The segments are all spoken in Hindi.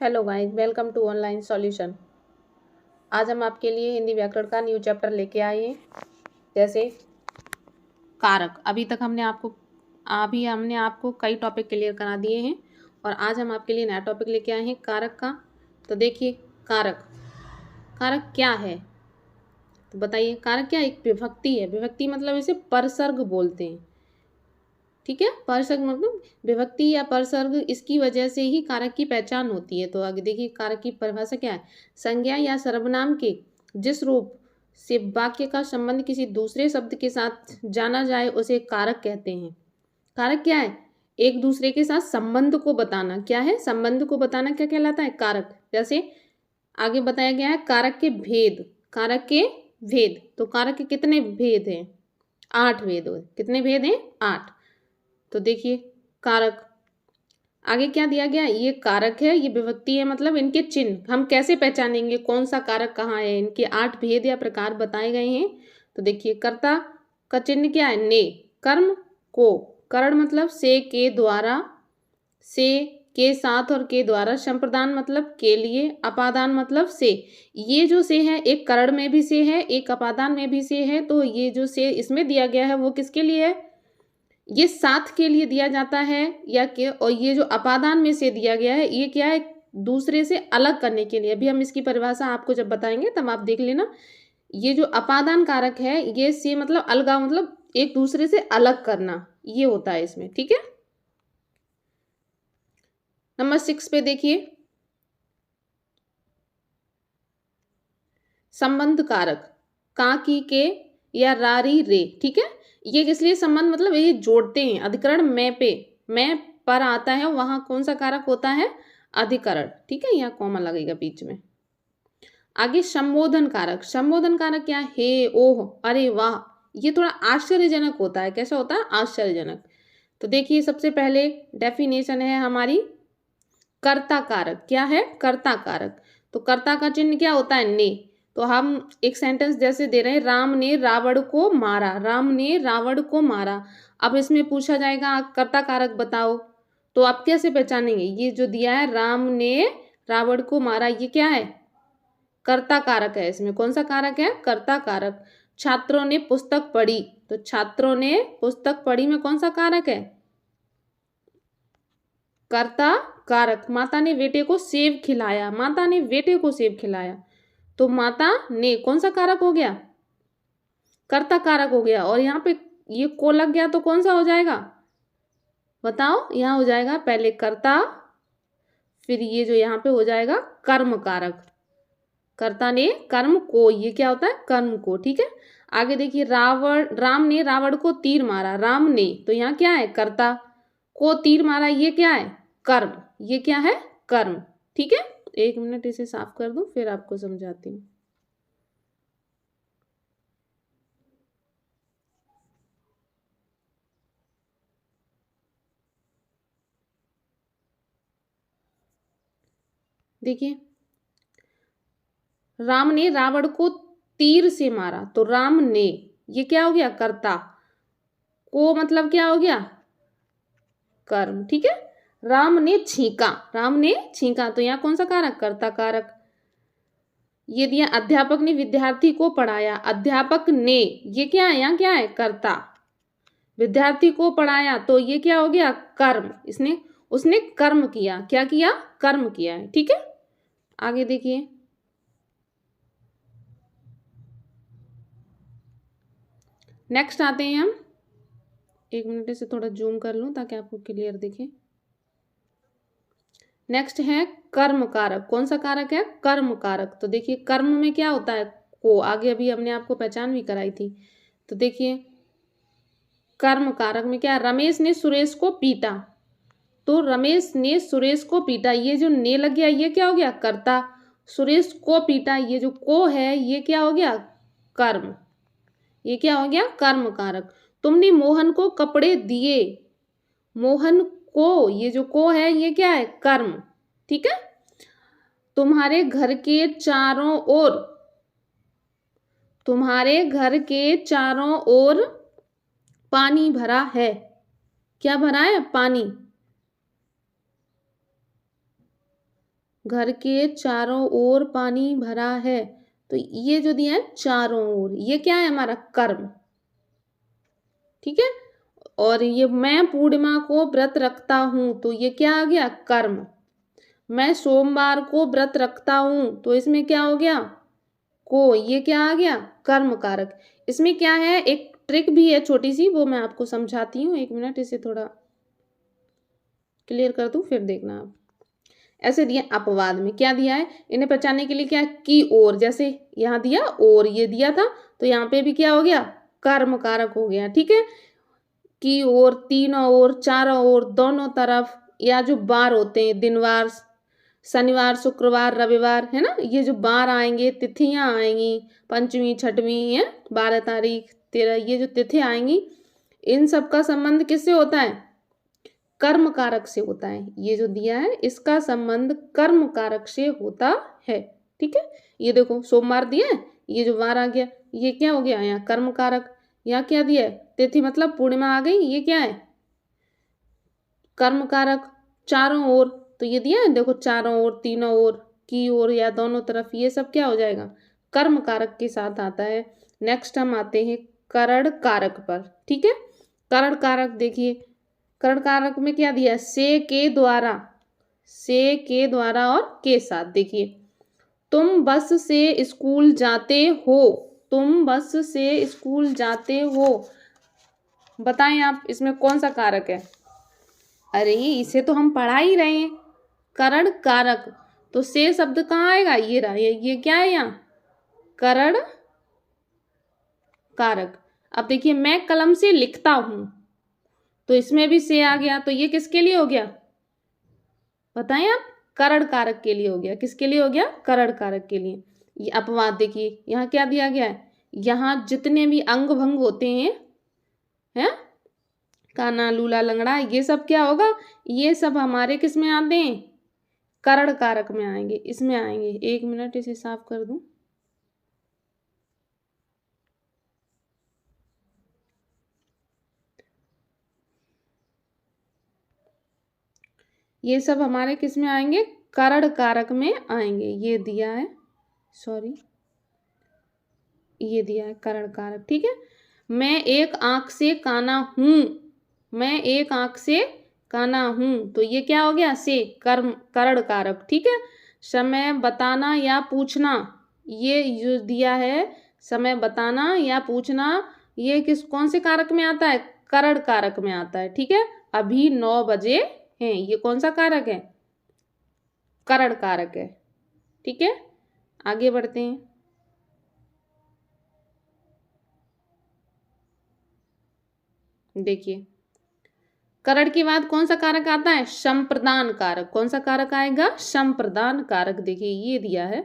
Hello guys, welcome to online solution. आज हम आपके लिए हिंदी व्याकरण का न्यू चैप्टर लेके आए हैं। जैसे कारक। हमने आपको कई टॉपिक क्लियर करा दिए हैं और आज हम आपके लिए नया टॉपिक लेके आए हैं कारक का। तो देखिए, कारक कारक क्या है तो बताइए। कारक क्या, एक विभक्ति है। विभक्ति मतलब इसे परसर्ग बोलते हैं। ठीक है, परसर्ग मतलब विभक्ति या परसर्ग, इसकी वजह से ही कारक की पहचान होती है। तो आगे देखिए, कारक की परिभाषा क्या है। संज्ञा या सर्वनाम के जिस रूप से वाक्य का संबंध किसी दूसरे शब्द के साथ जाना जाए उसे कारक कहते हैं। कारक क्या है, एक दूसरे के साथ संबंध को बताना। क्या है, संबंध को बताना क्या कहलाता है, कारक। जैसे आगे बताया गया है कारक के भेद। कारक के भेद, तो कारक के कितने भेद हैं, 8 भेद। कितने भेद हैं, 8। तो देखिए, कारक आगे क्या दिया गया, ये कारक है, ये विभक्ति है, मतलब इनके चिन्ह हम कैसे पहचानेंगे, कौन सा कारक कहाँ है। इनके 8 भेद या प्रकार बताए गए हैं। तो देखिए, कर्ता का चिन्ह क्या है, ने। कर्म को, करण मतलब से के द्वारा, से के साथ और के द्वारा। संप्रदान मतलब के लिए। अपादान मतलब से। ये जो से है, एक करण में भी से है, एक अपादान में भी से है। तो ये जो से इसमें दिया गया है वो किसके लिए है, ये साथ के लिए दिया जाता है या के। और ये जो अपादान में से दिया गया है ये क्या है, दूसरे से अलग करने के लिए। अभी हम इसकी परिभाषा आपको जब बताएंगे तब आप देख लेना। ये जो अपादान कारक है, ये से मतलब अलगाव, मतलब एक दूसरे से अलग करना, ये होता है इसमें। ठीक है, नंबर 6 पे देखिए, संबंध कारक। का की के या रारी रे। ठीक है, ये इसलिए संबंध मतलब ये जोड़ते हैं। अधिकरण मैं पे, मैं पर आता है, वहां कौन सा कारक होता है, अधिकरण। ठीक है, यहाँ कॉमा लगेगा बीच में। आगे संबोधन कारक। संबोधन कारक क्या है, हे, ओह, अरे, वाह। ये थोड़ा आश्चर्यजनक होता है। कैसा होता है, आश्चर्यजनक। तो देखिए, सबसे पहले डेफिनेशन है हमारी कर्ता कारक। क्या है, कर्ता कारक। तो कर्ता का चिन्ह क्या होता है, ने। तो हम एक सेंटेंस जैसे दे रहे हैं, राम ने रावण को मारा। राम ने रावण को मारा। अब इसमें पूछा जाएगा कर्ता कारक बताओ, तो आप कैसे पहचानेंगे। ये जो दिया है, राम ने रावण को मारा, ये क्या है, कर्ता कारक है। इसमें कौन सा कारक है, कर्ता कारक। छात्रों ने पुस्तक पढ़ी, तो छात्रों ने पुस्तक पढ़ी में कौन सा कारक है, कर्ता कारक। माता ने बेटे को सेब खिलाया, माता ने बेटे को सेब खिलाया। तो माता ने कौन सा कारक हो गया, कर्ता कारक हो गया। और यहाँ पे ये को लग गया तो कौन सा हो जाएगा, बताओ। यहाँ हो जाएगा पहले कर्ता, फिर ये जो यहाँ पे हो जाएगा कर्म कारक। कर्ता ने कर्म को, ये क्या होता है, कर्म को। ठीक है, आगे देखिए, राम ने रावण को तीर मारा। राम ने, तो यहाँ क्या है, कर्ता। को तीर मारा, ये क्या है, कर्म। ये क्या है, कर्म। ठीक है, एक मिनट इसे साफ कर दूं फिर आपको समझाती हूँ। देखिए, राम ने रावण को तीर से मारा, तो राम ने, ये क्या हो गया, कर्ता। को मतलब क्या हो गया, कर्म। ठीक है, राम ने छींका, राम ने छींका, तो यहाँ कौन सा कारक, कर्ता कारक। ये दिया, अध्यापक ने विद्यार्थी को पढ़ाया। अध्यापक ने, ये क्या है, यहाँ क्या है, कर्ता। विद्यार्थी को पढ़ाया, तो ये क्या हो गया, कर्म। इसने, उसने कर्म किया। क्या किया, कर्म किया है। ठीक है, आगे देखिए, नेक्स्ट आते हैं हम। एक मिनट से थोड़ा जूम कर लूं ताकि आपको क्लियर दिखे। नेक्स्ट है कर्म कारक। कौन सा कारक है, कर्म कारक। तो देखिए, कर्म में क्या होता है, को। आगे अभी हमने आपको पहचान भी कराई थी। तो देखिए, कर्म कारक में क्या, रमेश ने सुरेश को पीटा। तो रमेश ने सुरेश को पीटा, ये जो ने लग गया ये क्या हो गया, कर्ता। सुरेश को पीटा, ये जो को है ये क्या हो गया, कर्म। ये क्या हो गया, कर्म कारक। तुमने मोहन को कपड़े दिए। मोहन को, ये जो को है ये क्या है, कर्म। ठीक है, तुम्हारे घर के चारों ओर, तुम्हारे घर के चारों ओर पानी भरा है। क्या भरा है, पानी। घर के चारों ओर पानी भरा है। तो ये जो दिया है चारों ओर, ये क्या है हमारा कर्म, ठीक है। और ये मैं पूर्णिमा को व्रत रखता हूं, तो ये क्या आ गया कर्म। मैं सोमवार को व्रत रखता हूं, तो इसमें क्या हो गया को, ये क्या आ गया कर्म कारक। इसमें क्या है, एक ट्रिक भी है छोटी सी, वो मैं आपको समझाती हूँ, एक मिनट इसे थोड़ा क्लियर कर दूं फिर देखना आप। ऐसे दिया अपवाद में क्या दिया है, इन्हें पहचानने के लिए क्या की ओर, जैसे यहाँ दिया और ये दिया था, तो यहाँ पे भी क्या हो गया कर्म कारक हो गया, ठीक है। की ओर, तीनों ओर, चारों ओर, दोनों तरफ, या जो बार होते हैं दिनवार, शनिवार, शुक्रवार, रविवार, है ना, ये जो बार आएंगे, तिथियां आएंगी, पंचमी, छठवीं है, 12 तारीख, 13, ये जो तिथि आएंगी, इन सब का संबंध किससे होता है, कर्म कारक से होता है। ये जो दिया है इसका संबंध कर्म कारक से होता है, ठीक है। ये देखो सोमवार दिया है, ये जो वार आ गया ये क्या हो गया यहाँ कर्म कारक। यहाँ क्या दिया है तिथि, मतलब पूर्णिमा आ गई, ये क्या है कर्म कारक। चारों ओर, तो ये दिया है देखो चारों ओर, तीनों ओर, की ओर या दोनों तरफ, ये सब क्या हो जाएगा कर्म कारक के साथ आता है। नेक्स्ट हम आते हैं करण कारक पर, ठीक है। करण कारक देखिए, करण कारक में क्या दिया है से के द्वारा, से के द्वारा और के साथ। देखिए तुम बस से स्कूल जाते हो, तुम बस से स्कूल जाते हो, बताएं आप इसमें कौन सा कारक है। अरे इसे तो हम पढ़ा ही रहे हैं, करण कारक। तो से शब्द कहाँ आएगा, ये रहा, ये क्या है यहाँ करण कारक। अब देखिए मैं कलम से लिखता हूं, तो इसमें भी से आ गया, तो ये किसके लिए हो गया बताएं आप, करण कारक के लिए हो गया। किसके लिए हो गया करण कारक के लिए। ये अपवाद देखिए यहाँ क्या दिया गया है, यहाँ जितने भी अंग भंग होते हैं काना, लूला, लंगड़ा, ये सब क्या होगा, ये सब हमारे किस में आते हैं करण कारक में आएंगे, इसमें आएंगे। एक मिनट इसे साफ कर दूं। ये सब हमारे किस में आएंगे करण कारक में आएंगे। ये दिया है, सॉरी ये दिया है करण कारक, ठीक है। मैं एक आंख से काना हूं, मैं एक आंख से काना हूं, तो ये क्या हो गया से कर्म करण कारक, ठीक है। समय बताना या पूछना, ये जो दिया है समय बताना या पूछना, ये किस कौन से कारक में आता है करण कारक में आता है, ठीक है। अभी 9 बजे हैं, ये कौन सा कारक है करण कारक है, ठीक है। आगे बढ़ते हैं। देखिए करण के बाद कौन सा कारक आता है संप्रदान कारक। कौन सा कारक आएगा संप्रदान कारक। देखिए ये दिया है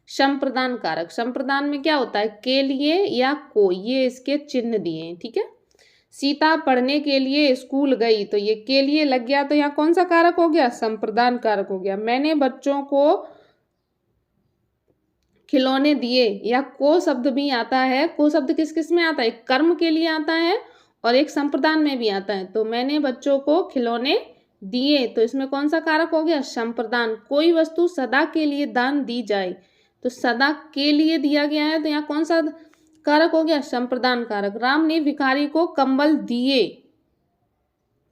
संप्रदान कारक। संप्रदान में क्या होता है के लिए या को, ये इसके चिन्ह दिए हैं, ठीक है। सीता पढ़ने के लिए स्कूल गई, तो ये के लिए लग गया, तो यहाँ कौन सा कारक हो गया संप्रदान कारक हो गया। मैंने बच्चों को खिलौने दिए, या को शब्द भी आता है। को शब्द किस किस में आता है, कर्म के लिए आता है और एक संप्रदान में भी आता है। तो मैंने बच्चों को खिलौने दिए, तो इसमें कौन सा कारक हो गया संप्रदान। कोई वस्तु सदा के लिए दान दी जाए, तो सदा के लिए दिया गया है, तो यहाँ कौन सा कारक हो गया संप्रदान कारक। राम ने भिखारी को कंबल दिए,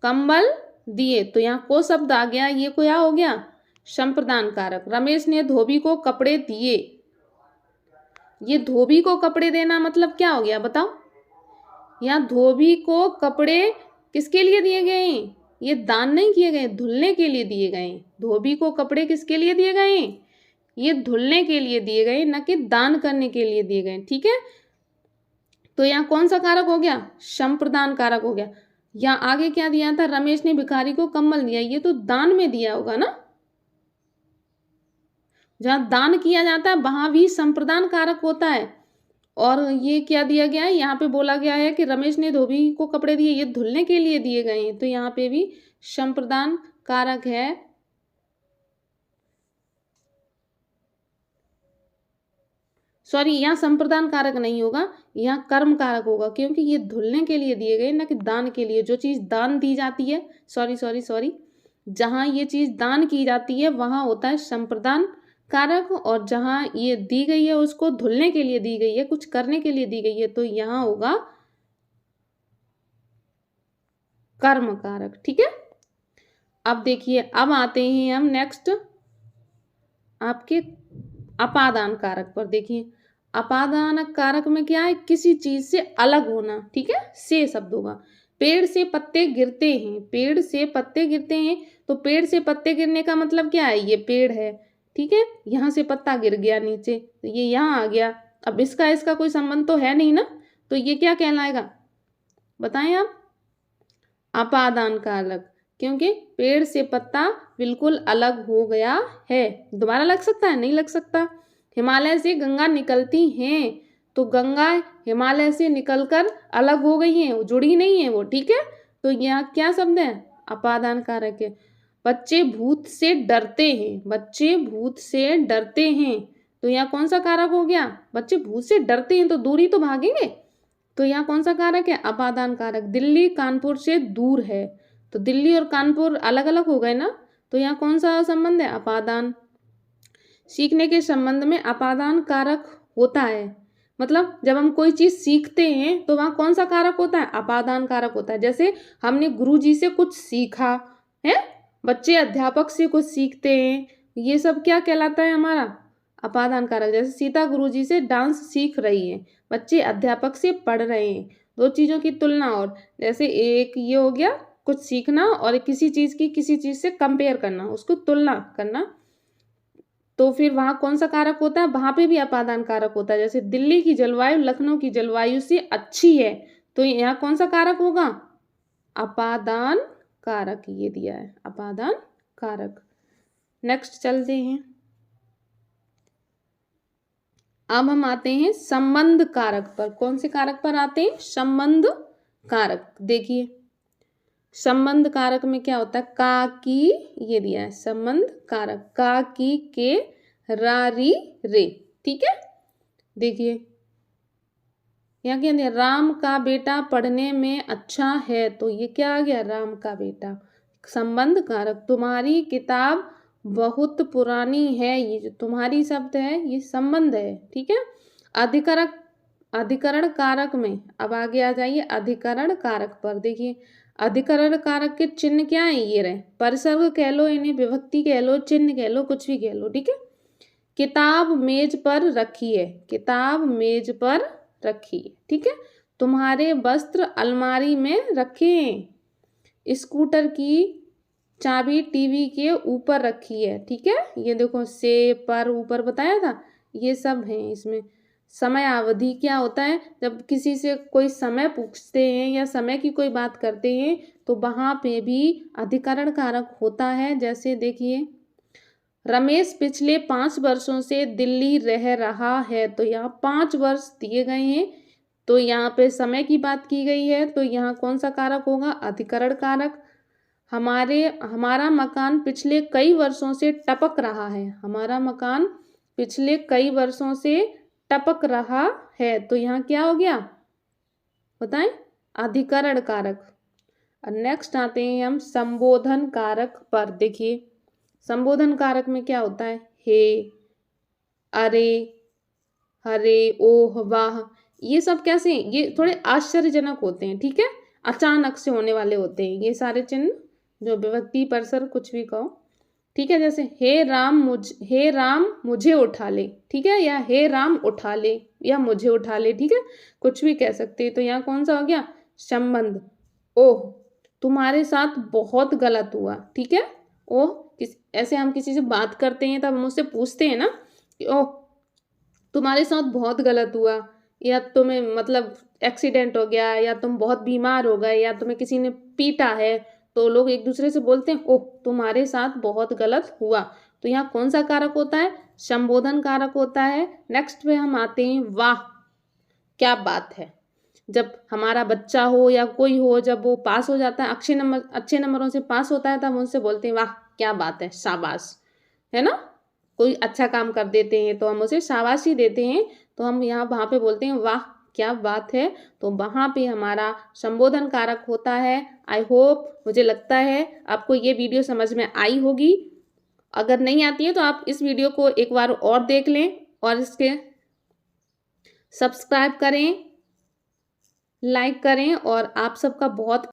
कंबल दिए, तो यहाँ को शब्द आ गया, ये क्या हो गया संप्रदान कारक। रमेश ने धोबी को कपड़े दिए, ये धोबी को कपड़े देना मतलब क्या हो गया बताओ। यहाँ धोबी को कपड़े किसके लिए दिए गए हैं, ये दान नहीं किए गए, धुलने के लिए दिए गए। धोबी को कपड़े किसके लिए दिए गए, ये धुलने के लिए दिए गए, न कि दान करने के लिए दिए गए, ठीक है। तो यहाँ कौन सा कारक हो गया संप्रदान कारक हो गया। यहाँ आगे क्या दिया था, रमेश ने भिखारी को कंबल दिया, ये तो दान में दिया होगा ना, जहाँ दान किया जाता है वहां भी संप्रदान कारक होता है। और ये क्या दिया गया है, यहाँ पे बोला गया है कि रमेश ने धोबी को कपड़े दिए, ये धुलने के लिए दिए गए हैं, तो यहाँ पे भी संप्रदान कारक है। सॉरी यहाँ संप्रदान कारक नहीं होगा, यहाँ कर्म कारक होगा, क्योंकि ये धुलने के लिए दिए गए ना कि दान के लिए। जो चीज दान दी जाती है, सॉरी, जहाँ ये चीज़ दान की जाती है वहाँ होता है संप्रदान कारक, और जहाँ ये दी गई है उसको धुलने के लिए दी गई है, कुछ करने के लिए दी गई है, तो यहाँ होगा कर्म कारक। ठीक है, अब देखिए, अब आते हैं हम नेक्स्ट आपके अपादान कारक पर। देखिए, अपादान कारक में क्या है, किसी चीज से अलग होना। ठीक है, से शब्द होगा। पेड़ से पत्ते गिरते हैं, पेड़ से पत्ते गिरते हैं, तो पेड़ से पत्ते गिरने का मतलब क्या है, ये पेड़ है। ठीक है, यहाँ से पत्ता गिर गया नीचे, तो ये यहाँ आ गया। अब इसका कोई संबंध तो है नहीं ना, तो ये क्या कहलाएगा, बताएं आप, अपादान कारक, क्योंकि पेड़ से पत्ता बिल्कुल अलग हो गया है। दोबारा लग सकता है, नहीं लग सकता। हिमालय से गंगा निकलती हैं, तो गंगा हिमालय से निकलकर अलग हो गई हैं, जुड़ी नहीं है वो। ठीक है, तो यहाँ क्या शब्द है, अपादान कारक है। बच्चे भूत से डरते हैं, बच्चे भूत से डरते हैं, तो यहाँ कौन सा कारक हो गया, बच्चे भूत से डरते हैं तो दूरी तो भागेंगे, तो यहाँ कौन सा कारक है, अपादान कारक। दिल्ली कानपुर से दूर है, तो दिल्ली और कानपुर अलग अलग हो गए ना, तो यहाँ कौन सा संबंध है, अपादान। सीखने के संबंध में अपादान कारक होता है, मतलब जब हम कोई चीज सीखते हैं तो वहाँ कौन सा कारक होता है, अपादान कारक होता है। जैसे हमने गुरुजी से कुछ सीखा है, बच्चे अध्यापक से कुछ सीखते हैं, ये सब क्या कहलाता है, हमारा अपादान कारक। जैसे सीता गुरुजी से डांस सीख रही है, बच्चे अध्यापक से पढ़ रहे हैं, दो चीज़ों की तुलना। और जैसे एक ये हो गया कुछ सीखना, और किसी चीज़ की किसी चीज़ से कंपेयर करना, उसको तुलना करना, तो फिर वहाँ कौन सा कारक होता है, वहाँ पे भी अपादान कारक होता है। जैसे दिल्ली की जलवायु लखनऊ की जलवायु से अच्छी है, तो यहाँ कौन सा कारक होगा, अपादान कारक, ये दिया है अपादान कारक। नेक्स्ट चलते हैं, अब हम आते हैं संबंध कारक पर। कौन से कारक पर आते हैं, संबंध कारक। देखिए, संबंध कारक में क्या होता है, का की, ये दिया है संबंध कारक, का की के रा री रे। ठीक है, देखिए यहाँ क्या दिया, राम का बेटा पढ़ने में अच्छा है, तो ये क्या आ गया, राम का बेटा, संबंध कारक। तुम्हारी किताब बहुत पुरानी है, ये जो तुम्हारी शब्द है ये संबंध है। ठीक है, अधिकरण, अधिकरण कारक में अब आगे आ जाइए, अधिकरण कारक पर। देखिए, अधिकरण कारक के चिन्ह क्या है, ये रहे, परिसर्ग कह लो, इन्हें विभक्ति कह लो, चिन्ह कह लो, कुछ भी कह लो। ठीक है, किताब मेज पर रखी है, किताब मेज पर रखी है। ठीक है, तुम्हारे वस्त्र अलमारी में रखे हैं, स्कूटर की चाबी टीवी के ऊपर रखी है। ठीक है, ये देखो से पर ऊपर बताया था, ये सब है इसमें। समय अवधि क्या होता है, जब किसी से कोई समय पूछते हैं या समय की कोई बात करते हैं तो वहाँ पे भी अधिकरण कारक होता है। जैसे देखिए, रमेश पिछले 5 वर्षों से दिल्ली रह रहा है, तो यहाँ 5 वर्ष दिए गए हैं, तो यहाँ पे समय की बात की गई है, तो यहाँ कौन सा कारक होगा, अधिकरण कारक। हमारा मकान पिछले कई वर्षों से टपक रहा है, हमारा मकान पिछले कई वर्षों से टपक रहा है, तो यहाँ क्या हो गया, बताएं, अधिकरण कारक। नेक्स्ट आते हैं हम संबोधन कारक पर। देखिए, संबोधन कारक में क्या होता है, हे, अरे, हरे, ओह, वाह, ये सब कैसे, ये थोड़े आश्चर्यजनक होते हैं। ठीक है, अचानक से होने वाले होते हैं ये सारे चिन्ह, जो विभक्ति परसर कुछ भी कहो। ठीक है, जैसे हे राम मुझे उठा ले। ठीक है, या हे राम उठा ले, या मुझे उठा ले। ठीक है, कुछ भी कह सकते हैं। तो यहाँ कौन सा हो गया, संबंध। ओह, तुम्हारे साथ बहुत गलत हुआ। ठीक है, ओह, ऐसे हम किसी से बात करते हैं तब हम उससे पूछते हैं ना कि ओह तुम्हारे साथ बहुत गलत हुआ, या तुम्हें मतलब एक्सीडेंट हो गया, या तुम बहुत बीमार हो गए, या तुम्हें किसी ने पीटा है, तो लोग एक दूसरे से बोलते हैं ओह तुम्हारे साथ बहुत गलत हुआ। तो यहाँ कौन सा कारक होता है, संबोधन कारक होता है। नेक्स्ट पे हम आते हैं, वाह क्या बात है। जब हमारा बच्चा हो या कोई हो, जब वो पास हो जाता है, अच्छे नंबरों से पास होता है, तब उनसे बोलते हैं वाह क्या बात है, शाबाश, है ना। कोई अच्छा काम कर देते हैं तो हम उसे शाबाशी देते हैं, तो हम यहाँ वहाँ पे बोलते हैं वाह क्या बात है, तो वहाँ पे हमारा संबोधन कारक होता है। आई होप, मुझे लगता है आपको ये वीडियो समझ में आई होगी। अगर नहीं आती है तो आप इस वीडियो को एक बार और देख लें और इसके सब्सक्राइब करें, लाइक करें और आप सबका बहुत